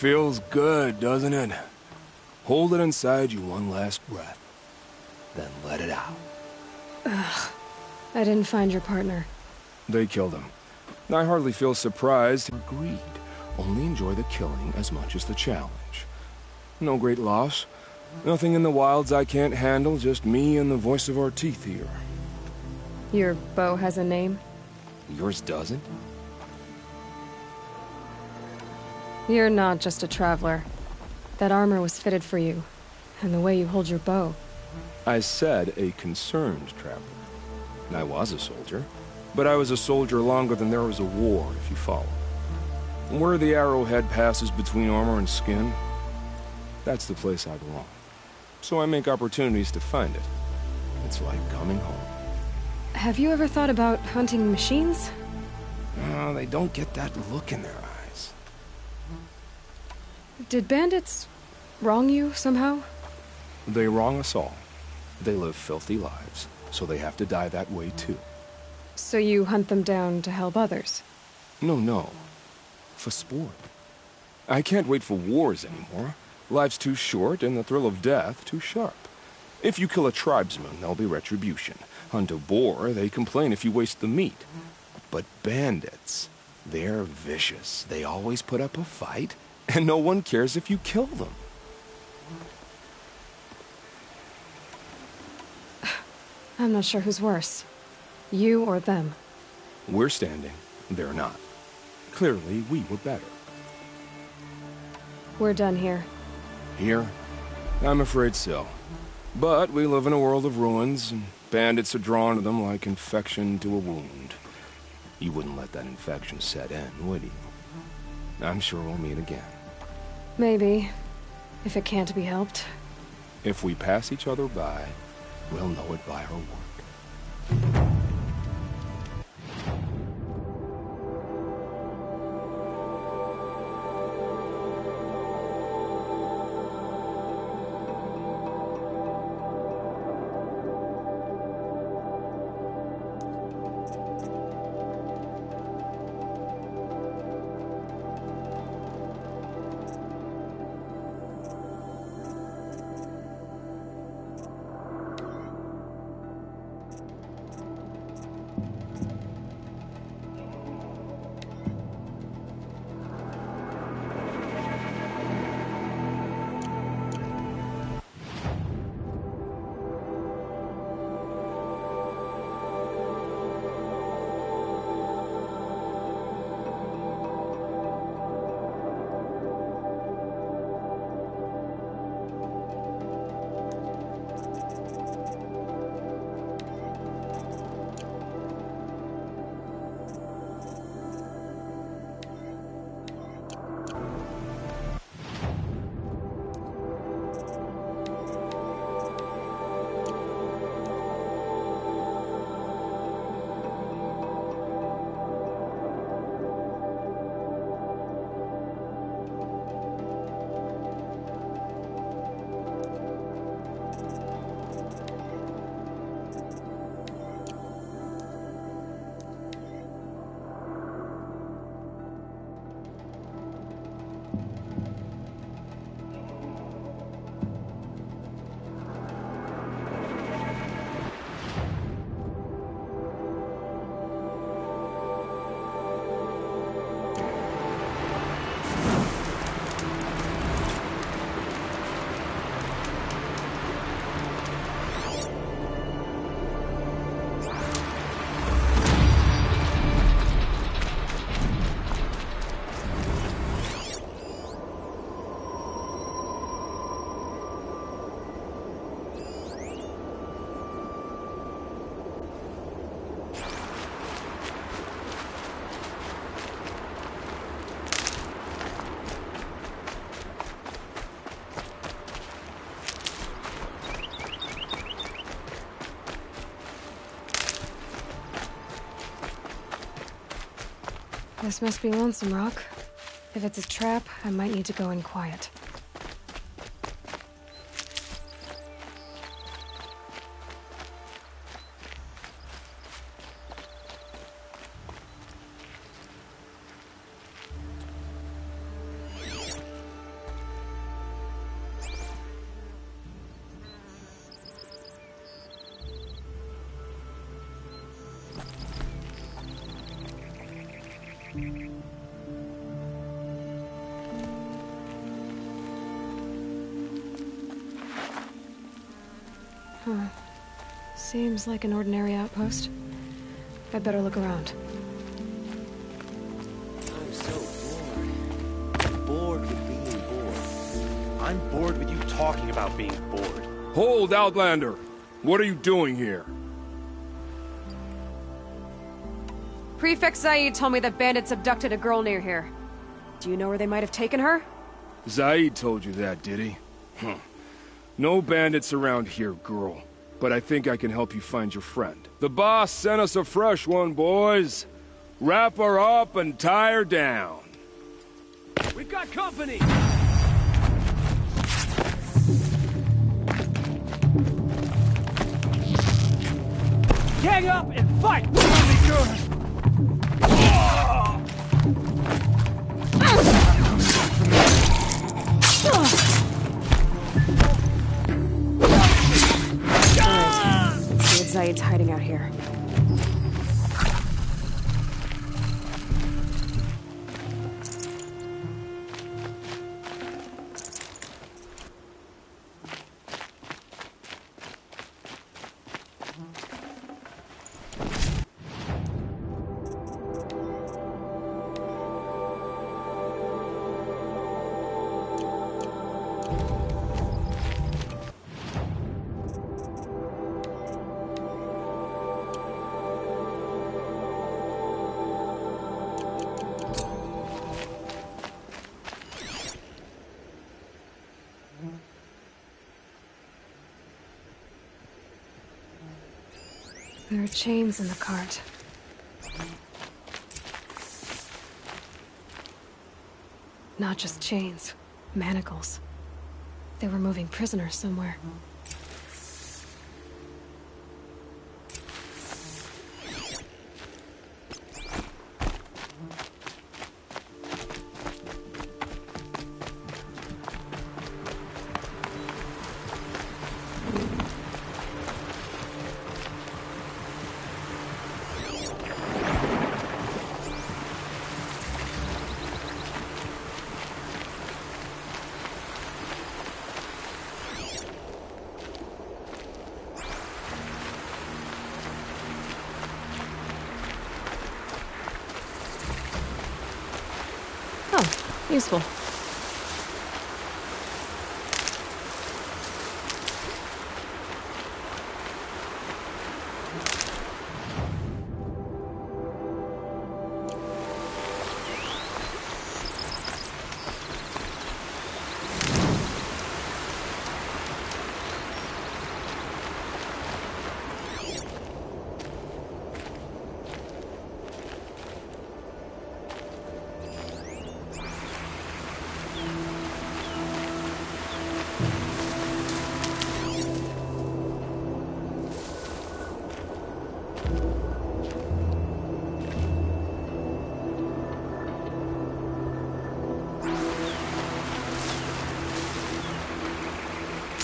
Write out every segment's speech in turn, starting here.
Feels good, doesn't it? Hold it inside you one last breath. Then let it out. Ugh. I didn't find your partner. They killed him. I hardly feel surprised or greed. Only enjoy the killing as much as the challenge. No great loss. Nothing in the wilds I can't handle, just me and the voice of our teeth here. Your bow has a name? Yours doesn't? You're not just a traveler. That armor was fitted for you, and the way you hold your bow. I said a concerned traveler. I was a soldier, but I was a soldier longer than there was a war, if you follow. Where the arrowhead passes between armor and skin, that's the place I belong. So I make opportunities to find it. It's like coming home. Have you ever thought about hunting machines? No, they don't get that look in their eyes. Did bandits wrong you somehow? They wrong us all. They live filthy lives, so they have to die that way too. So you hunt them down to help others? No. For sport. I can't wait for wars anymore. Life's too short and the thrill of death too sharp. If you kill a tribesman, there'll be retribution. Hunt a boar, they complain if you waste the meat. But bandits, they're vicious. They always put up a fight, and no one cares if you kill them. I'm not sure who's worse. You or them. We're standing, they're not. Clearly, we were better. We're done here. Here? I'm afraid so. But we live in a world of ruins, and bandits are drawn to them like infection to a wound. You wouldn't let that infection set in, would you? I'm sure we'll meet again. Maybe. If it can't be helped. If we pass each other by, we'll know it by our work. This must be Lonesome Rock. If it's a trap, I might need to go in quiet. Huh. Seems like an ordinary outpost. I'd better look around. I'm so bored. Bored with being bored. I'm bored with you talking about being bored. Hold, Outlander! What are you doing here? Prefect Zaid told me that bandits abducted a girl near here. Do you know where they might have taken her? Zaid told you that, did he? Huh. No bandits around here, girl. But I think I can help you find your friend. The boss sent us a fresh one, boys. Wrap her up and tie her down. We've got company! Gang up and fight! Let's see what Zaid's hiding out here. There are chains in the cart. Not just chains, manacles. They were moving prisoners somewhere. Useful.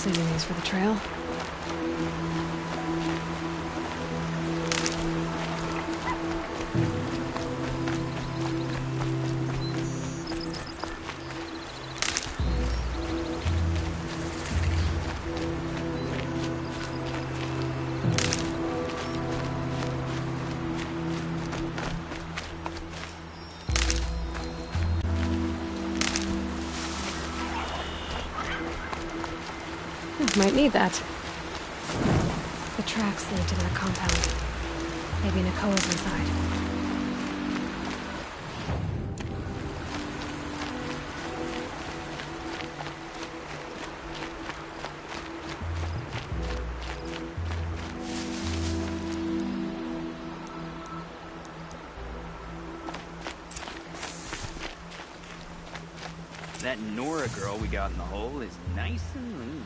Signals for the trail. Might need that. The tracks lead to their compound. Maybe Nakoa's inside. That Nora girl we got in the hole is nice and lean.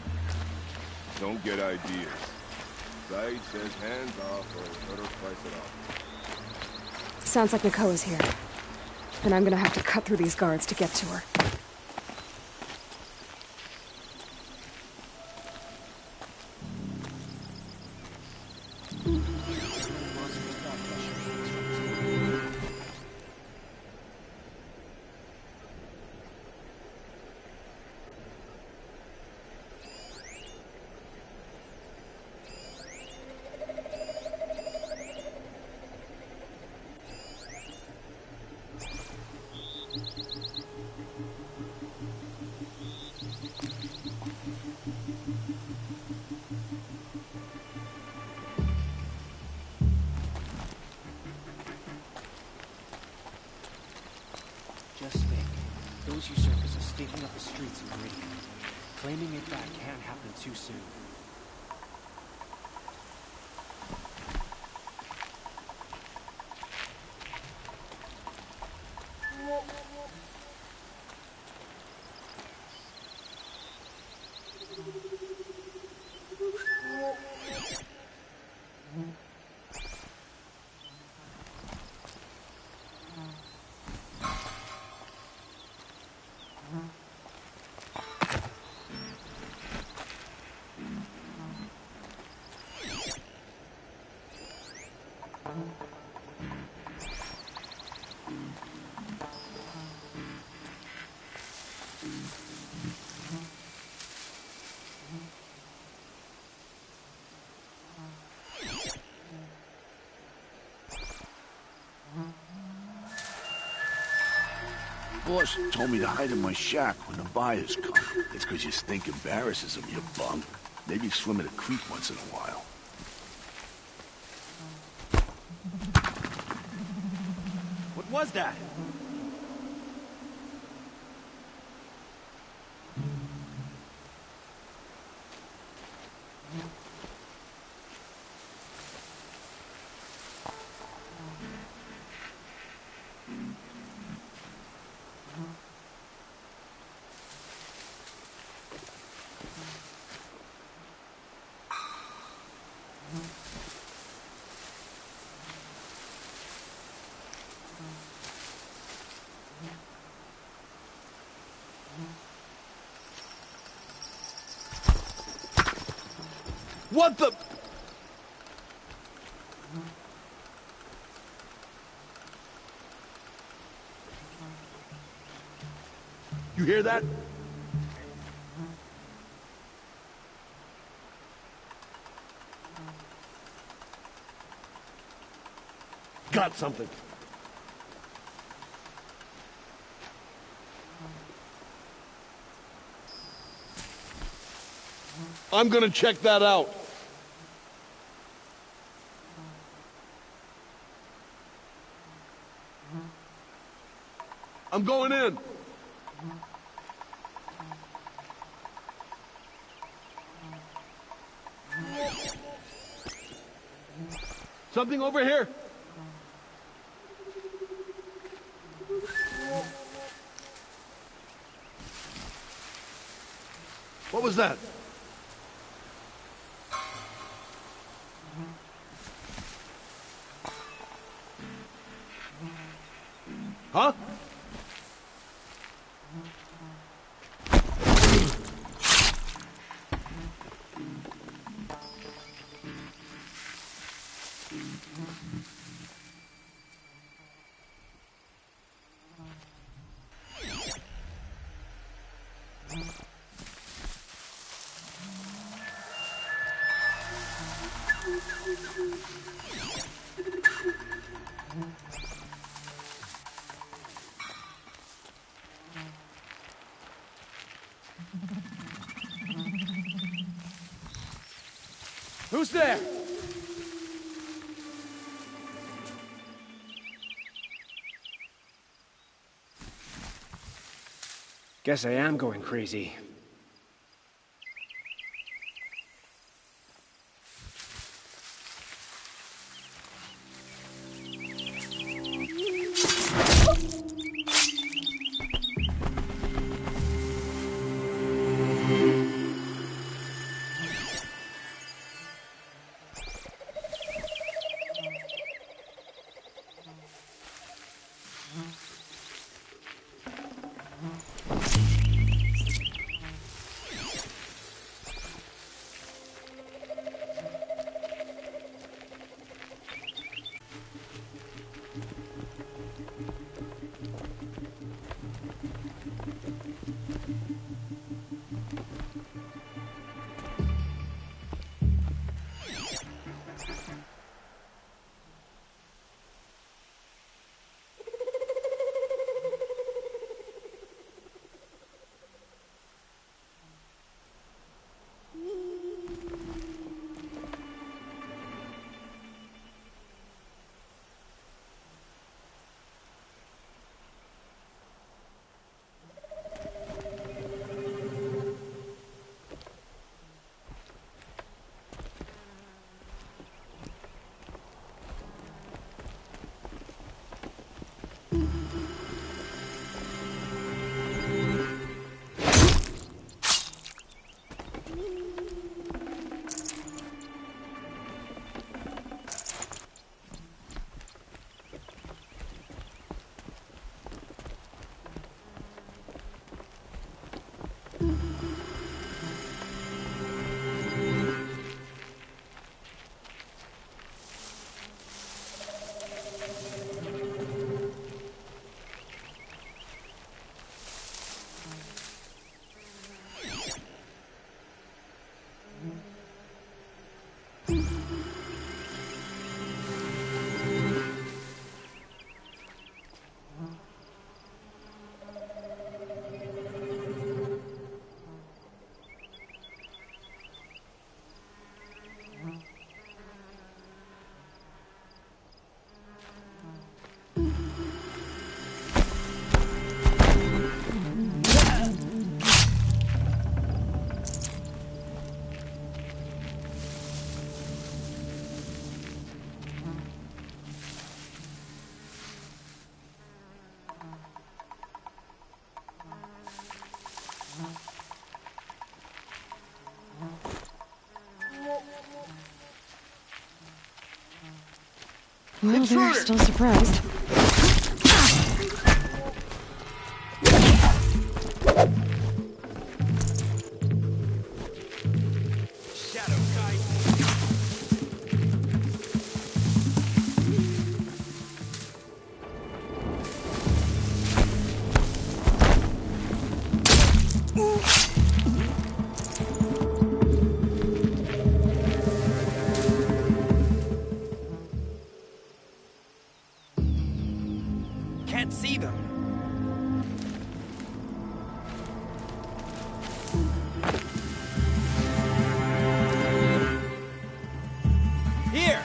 Don't get ideas. Zaid says hands off or let her slice it off. Sounds like Nakoa's here. And I'm gonna have to cut through these guards to get to her. Just think, those usurpers are staking up the streets in Meridian. Claiming it back can't happen too soon. Boss told me to hide in my shack when the buyers come. It's 'cause you stink embarrasses him, you bum. Maybe swim in a creek once in a while. What was that? What the... You hear that? Got something. I'm gonna check that out. I'm going in. Something over here. What was that? Huh? Who's there? Guess I am going crazy. Well, they're still surprised. Can't see them. Here.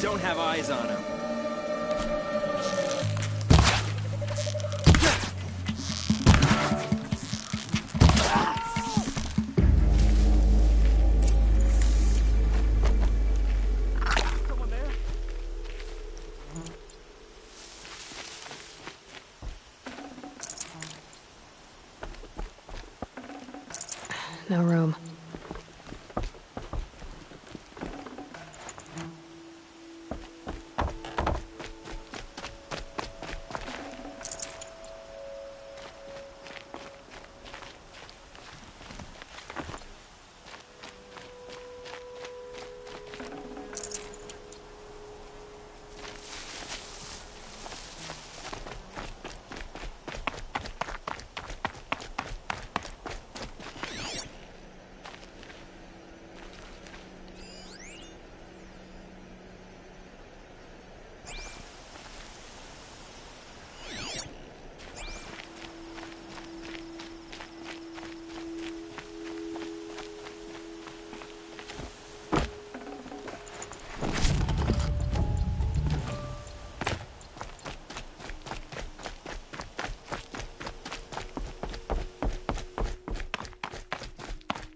Don't have eyes on him. No room.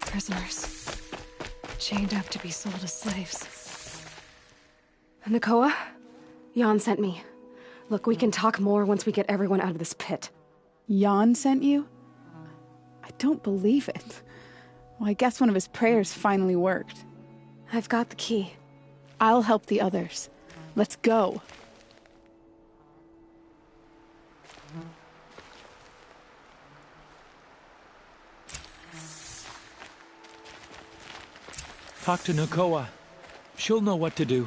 Prisoners. Chained up to be sold as slaves. Nakoa? Jan sent me. Look, we can talk more once we get everyone out of this pit. Jan sent you? I don't believe it. Well, I guess one of his prayers finally worked. I've got the key. I'll help the others. Let's go. Talk to Nakoa. She'll know what to do.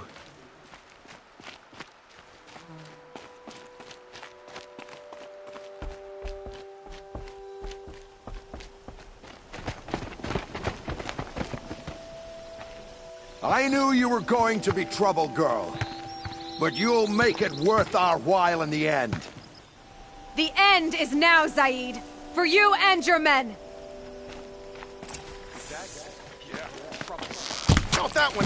I knew you were going to be trouble, girl. But you'll make it worth our while in the end. The end is now, Zaid. For you and your men. Not that one!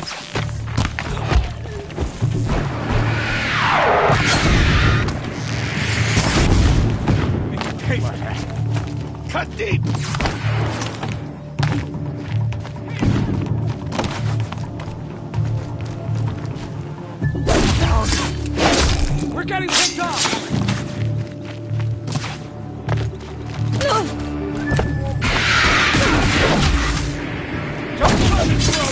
Cut deep! We're getting picked off! Don't let me throw!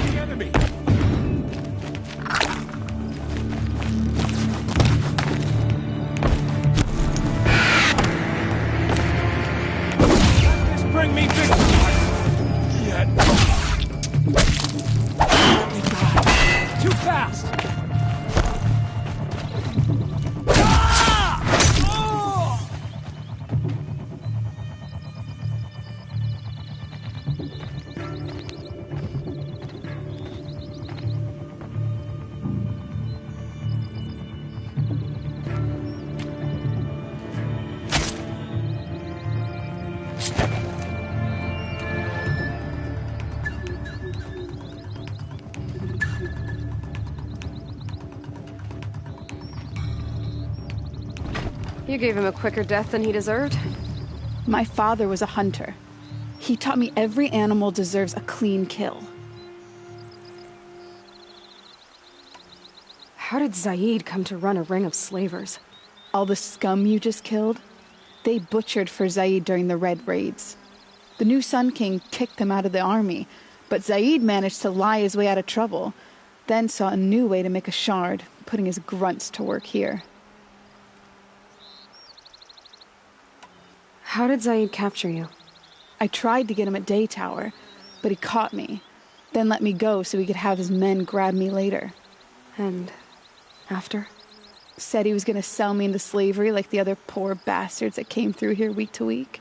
The enemy! Just bring me victory! Yet. Too fast! You gave him a quicker death than he deserved. My father was a hunter. He taught me every animal deserves a clean kill. How did Zaid come to run a ring of slavers? All the scum you just killed, they butchered for Zaid during the Red Raids. The new Sun King kicked them out of the army, but Zaid managed to lie his way out of trouble, then saw a new way to make a shard, putting his grunts to work here. How did Zaid capture you? I tried to get him at Day Tower, but he caught me, then let me go so he could have his men grab me later. And after? Said he was going to sell me into slavery like the other poor bastards that came through here week to week.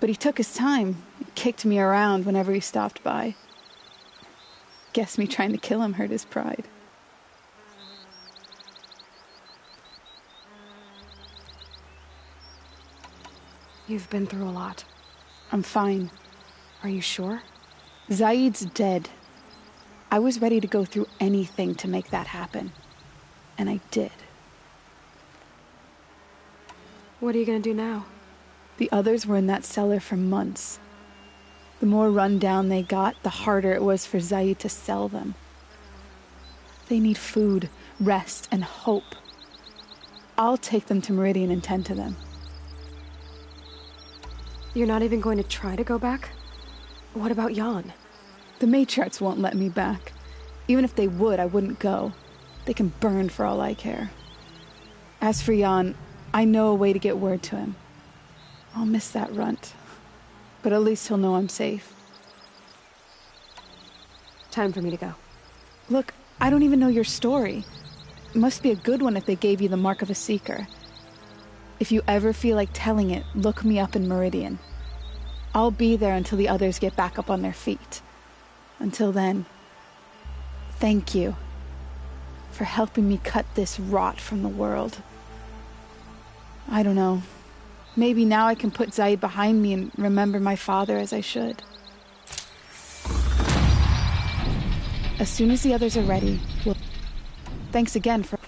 But he took his time, kicked me around whenever he stopped by. Guess me trying to kill him hurt his pride. You've been through a lot. I'm fine. Are you sure? Zaid's dead. I was ready to go through anything to make that happen. And I did. What are you gonna do now? The others were in that cellar for months. The more run down they got, the harder it was for Zaid to sell them. They need food, rest, and hope. I'll take them to Meridian and tend to them. You're not even going to try to go back? What about Jan? The matriarchs won't let me back. Even if they would, I wouldn't go. They can burn for all I care. As for Jan, I know a way to get word to him. I'll miss that runt. But at least he'll know I'm safe. Time for me to go. Look, I don't even know your story. It must be a good one if they gave you the mark of a seeker. If you ever feel like telling it, look me up in Meridian. I'll be there until the others get back up on their feet. Until then, thank you for helping me cut this rot from the world. I don't know. Maybe now I can put Zaid behind me and remember my father as I should. As soon as the others are ready, we'll... Thanks again for...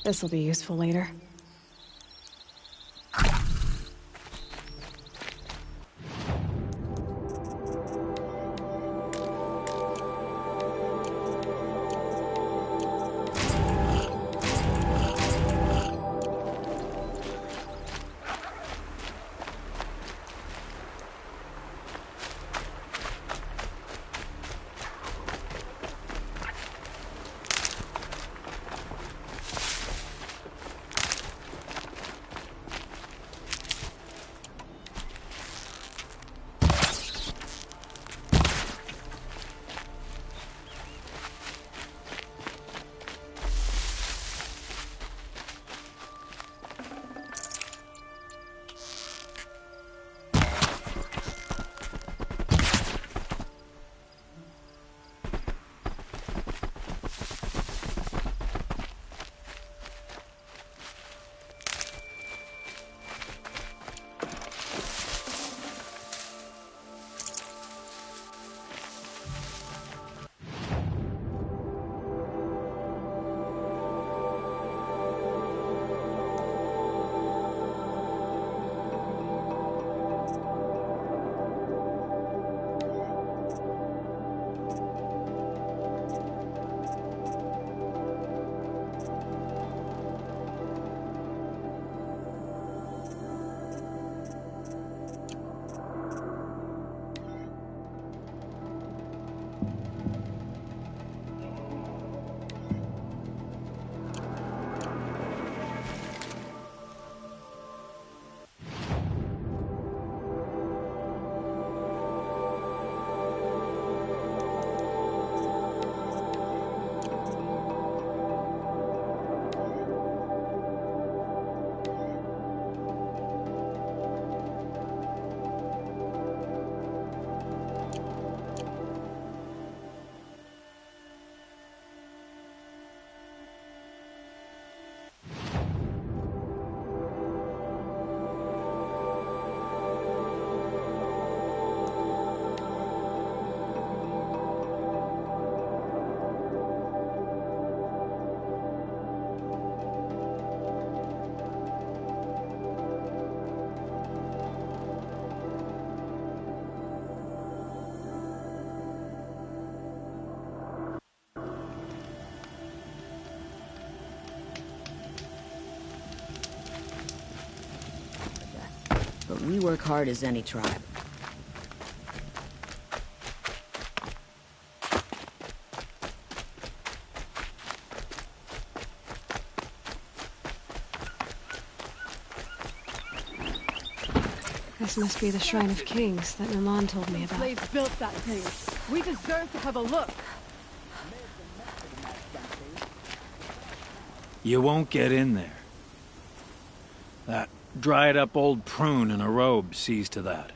This'll be useful later. we work hard as any tribe. This must be the Shrine of Kings that Milan told me about. Slaves built that thing. We deserve to have a look. You won't get in there. That dried-up old prune in a robe sees to that.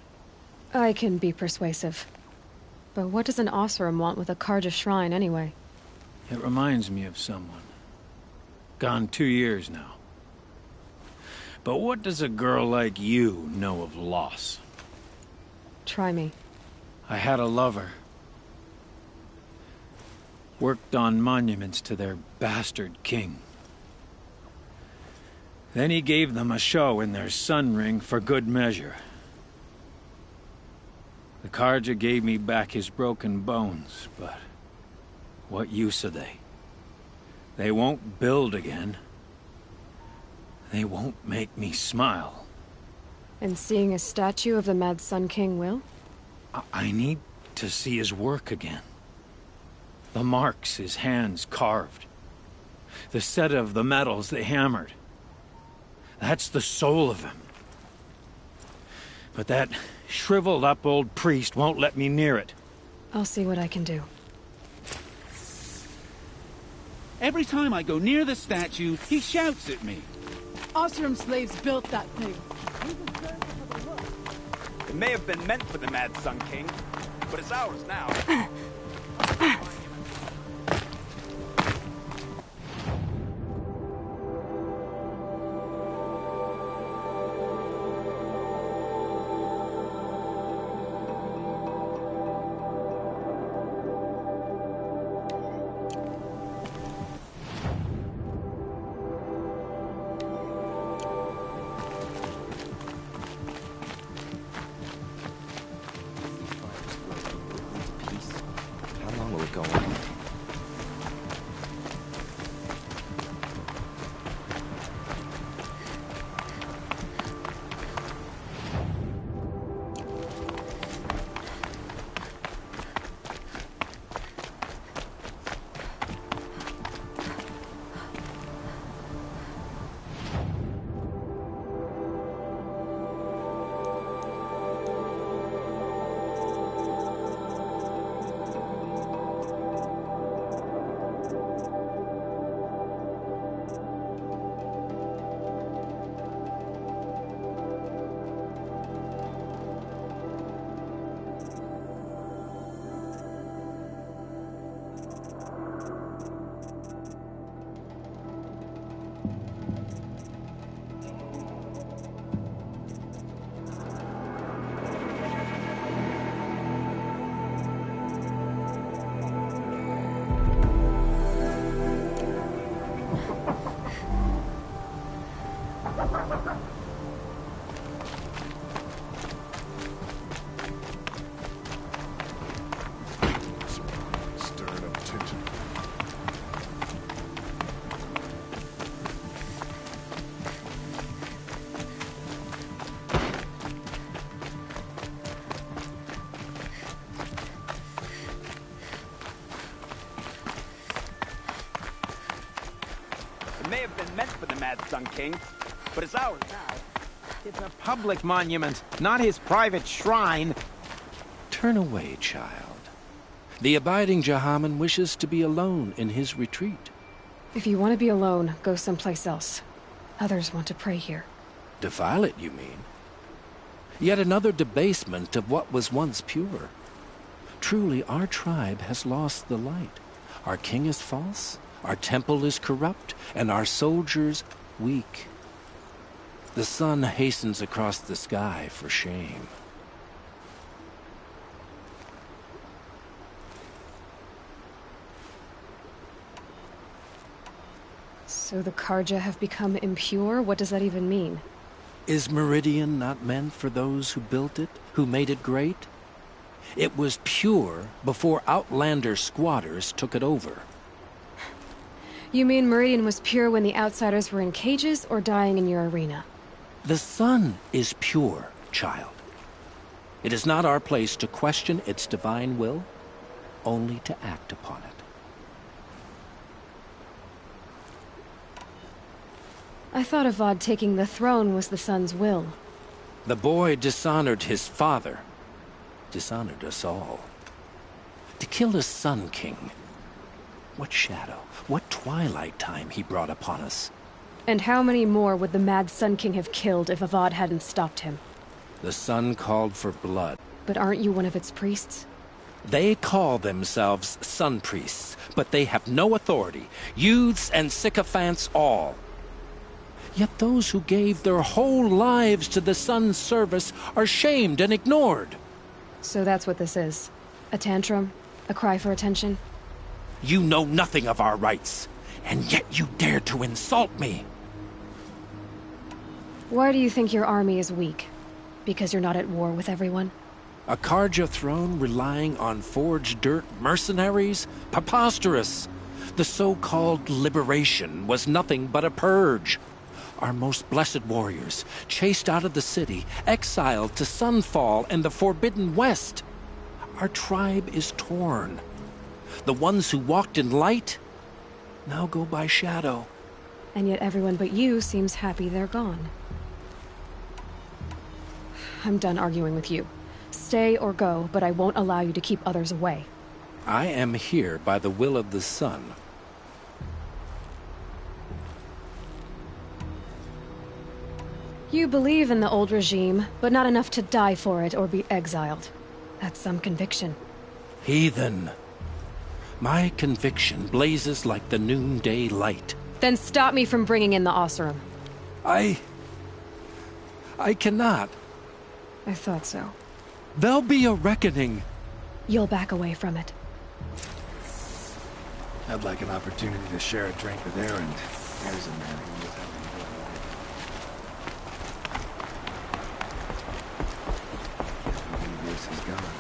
I can be persuasive. But what does an Oseram want with a Carja shrine, anyway? It reminds me of someone. Gone 2 years now. But what does a girl like you know of loss? Try me. I had a lover. Worked on monuments to their bastard king. Then he gave them a show in their sun ring for good measure. The Carja gave me back his broken bones, but what use are they? They won't build again. They won't make me smile. And seeing a statue of the Mad Sun King will? I need to see his work again. The marks his hands carved. The set of the metals they hammered. That's the soul of him. But that shriveled-up old priest won't let me near it. I'll see what I can do. Every time I go near the statue, he shouts at me. Oseram slaves built that thing. It may have been meant for the Mad Sun King, but it's ours now. How long will it go on? Stirring up tension. It may have been meant for the Mad Sun King, but it's ours now. It's a public monument, not his private shrine. Turn away, child. The abiding Jahaman wishes to be alone in his retreat. If you want to be alone, go someplace else. Others want to pray here. Defile it, you mean? Yet another debasement of what was once pure. Truly, our tribe has lost the light. Our king is false, our temple is corrupt, and our soldiers weak. The sun hastens across the sky for shame. So the Carja have become impure? What does that even mean? Is Meridian not meant for those who built it, who made it great? It was pure before outlander squatters took it over. You mean Meridian was pure when the outsiders were in cages or dying in your arena? The sun is pure, child. It is not our place to question its divine will, only to act upon it. I thought Avad taking the throne was the son's will. The boy dishonored his father, dishonored us all. To kill his Sun King. What shadow, what twilight time he brought upon us. And how many more would the mad Sun King have killed if Avad hadn't stopped him? The sun called for blood. But aren't you one of its priests? They call themselves sun priests, but they have no authority. Youths and sycophants all. Yet those who gave their whole lives to the sun's service are shamed and ignored. So that's what this is. A tantrum? A cry for attention? You know nothing of our rights, and yet you dare to insult me. Why do you think your army is weak? Because you're not at war with everyone? A Carja throne relying on forged dirt mercenaries? Preposterous! The so-called liberation was nothing but a purge. Our most blessed warriors, chased out of the city, exiled to Sunfall and the Forbidden West. Our tribe is torn. The ones who walked in light now go by shadow. And yet everyone but you seems happy they're gone. I'm done arguing with you. Stay or go, but I won't allow you to keep others away. I am here by the will of the sun. You believe in the old regime, but not enough to die for it or be exiled. That's some conviction. Heathen. My conviction blazes like the noonday light. Then stop me from bringing in the Oseram. I cannot. I thought so. There'll be a reckoning. You'll back away from it. I'd like an opportunity to share a drink with Erend. There's a man who knows how to enjoy life. Universe is gone.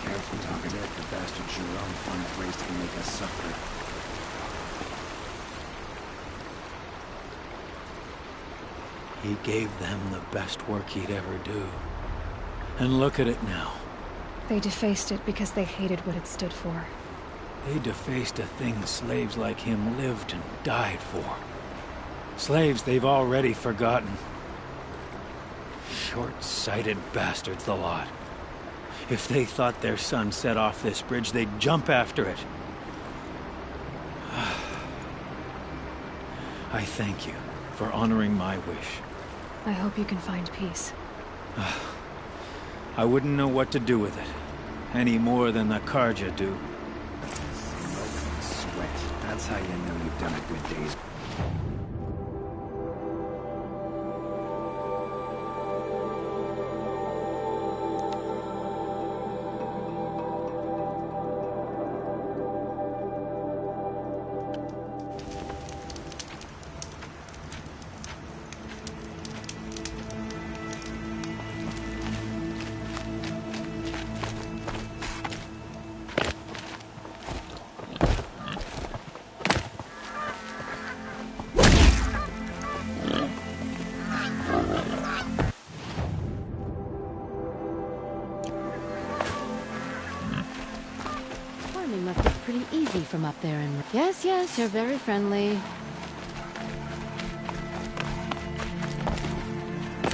Careful, talking it. The bastard Jerome finds ways to make us suffer. He gave them the best work he'd ever do. And look at it now. They defaced it because they hated what it stood for. They defaced a thing slaves like him lived and died for. Slaves they've already forgotten. Short-sighted bastards, the lot. If they thought their son set off this bridge, they'd jump after it. I thank you for honoring my wish. I hope you can find peace. I wouldn't know what to do with it, any more than the Carja do. Smoke and sweat. That's how you know you've done a good day's. Must be pretty easy from up there in... Yes, yes, you're very friendly.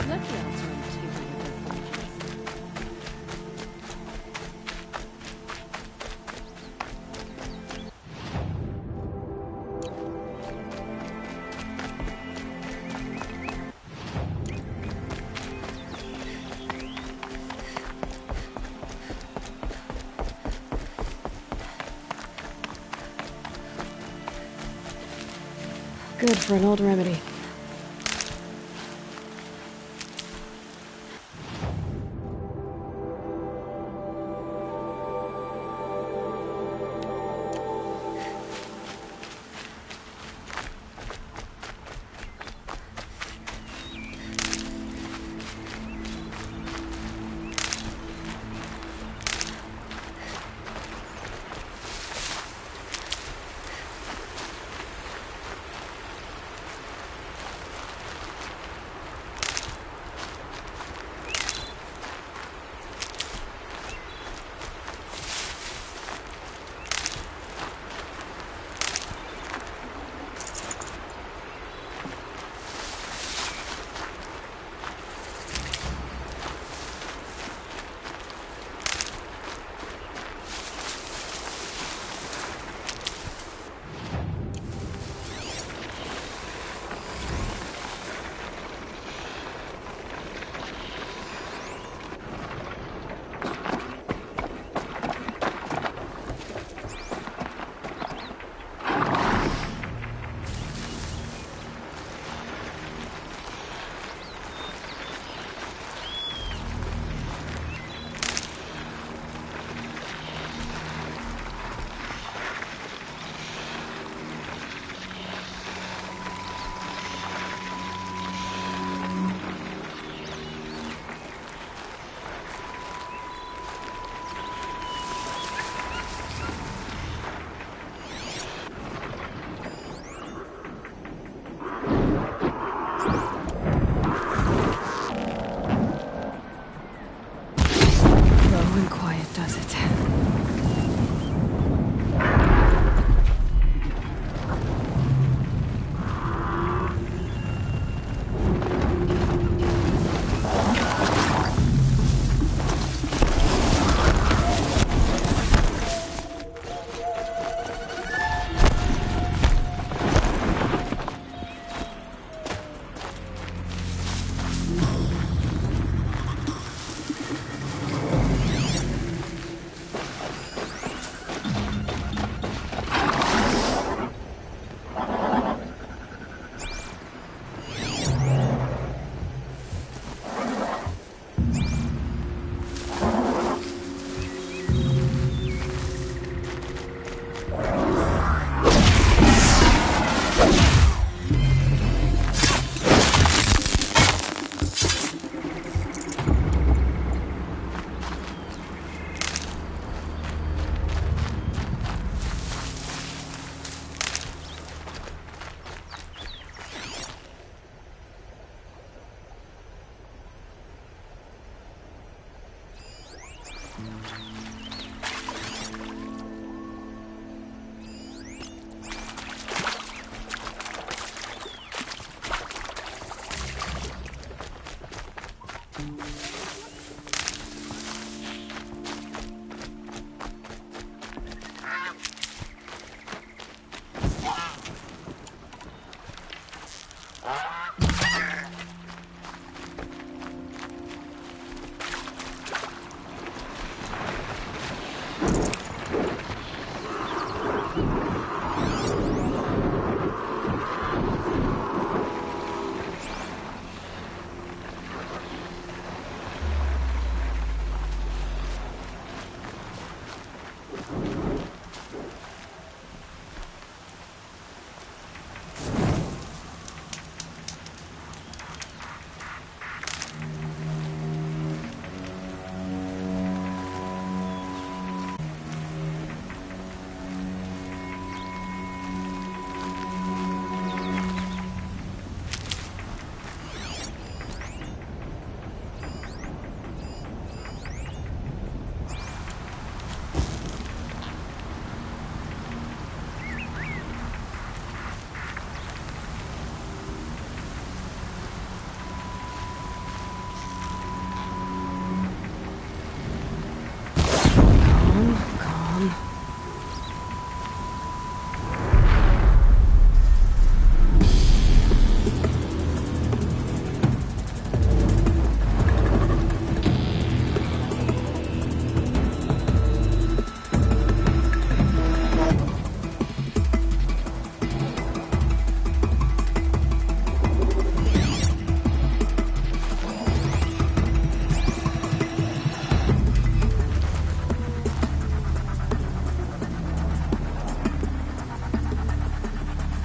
Let the Oserams hear you with their fortunes. Good for an old remedy. does it.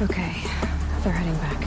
Okay, they're heading back.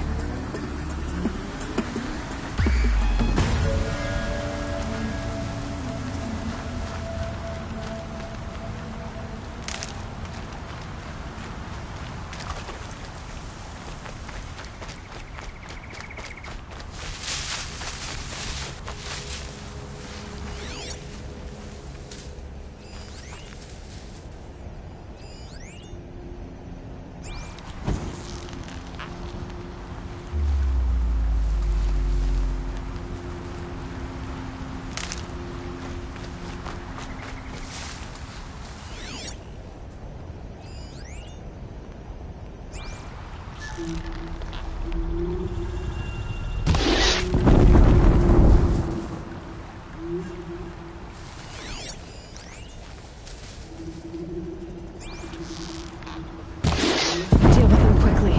Deal with them quickly.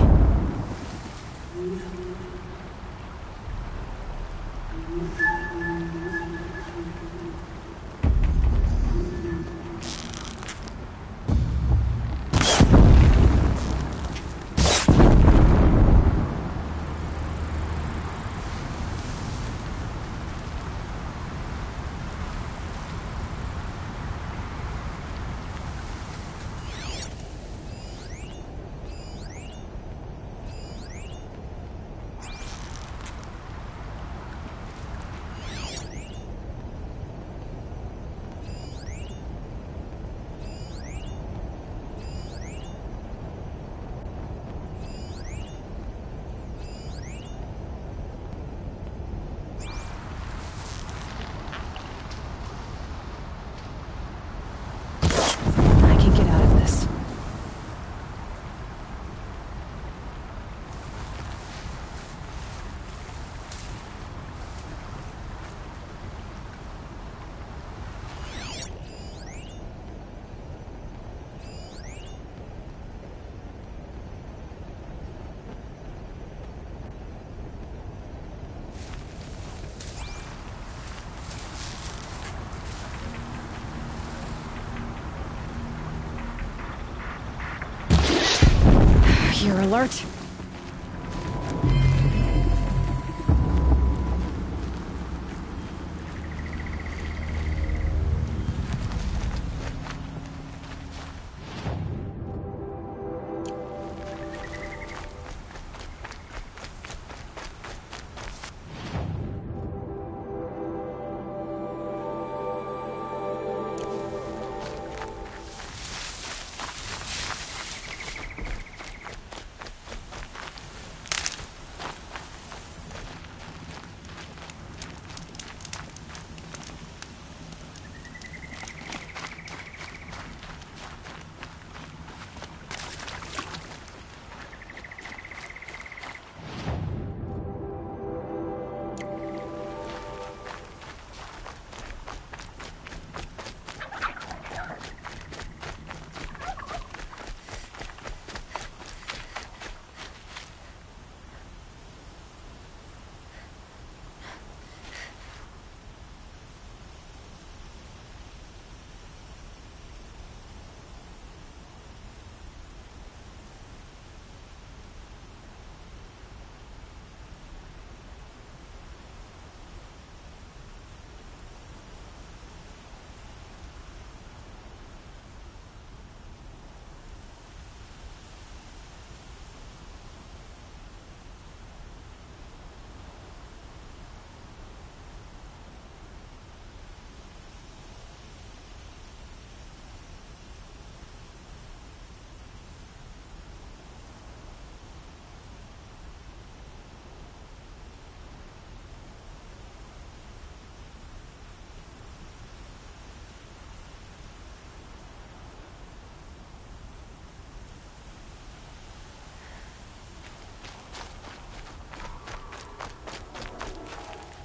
Predator alert!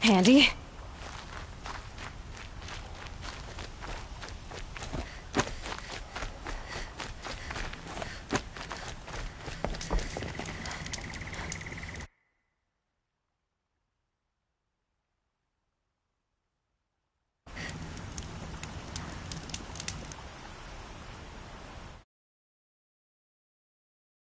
Handy?